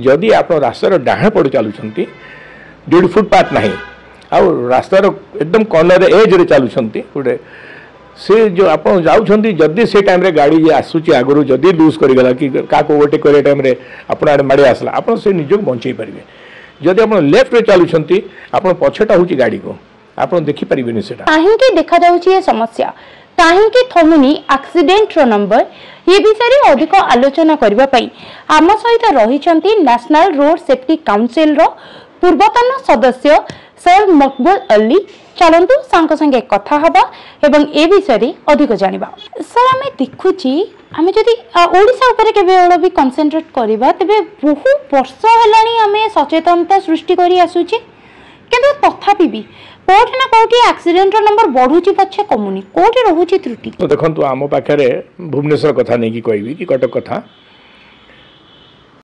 जदि आप रास्तार डाण पड़ चलुंट जो फुटपाथ ना आउ रास्तार एकदम कर्नर एज रे चलुंट गोटे से जो आप जाऊँगी जदि से टाइम रे गाड़ी जे आसूची आगु जदि लूज करगला कि क्या ओवरटेक कर टाइम आपण आड़े माड़ी आसला आप निज बंचे पारे जदि आप लेफ्ट रे चलुंट आप पछटा हूँ गाड़ी को आप देखिपारे कहीं देखा जाऊँगी समस्या कहीं थमुनी एक्सीडेंट रो नंबर ये विषय अधिक आलोचना करने आम सहित रही नेशनल रोड सेफ्टी काउंसिल रो पूर्वतन सदस्य सर मकबूल अली चलतु सांग संगे कथा हबा एवं ए विषय अधिक जानिबा। सर आम देखुची आम जदि ओडिशा उपरे केवल भी कन्सेंट्रेट करबा तबे बहु वर्ष हेलानी आम सचेतनता सृष्टि करी आसुची किंतु तथापि भी कोठी ना कोठी एक्सीडेंट रो नंबर बढ़ुची पछे कमुनी कोठी रहूची त्रुटि। तो देखंतु आम पाखरे भुवनेश्वर कथा नहीं कि कहबी कि कटक कथा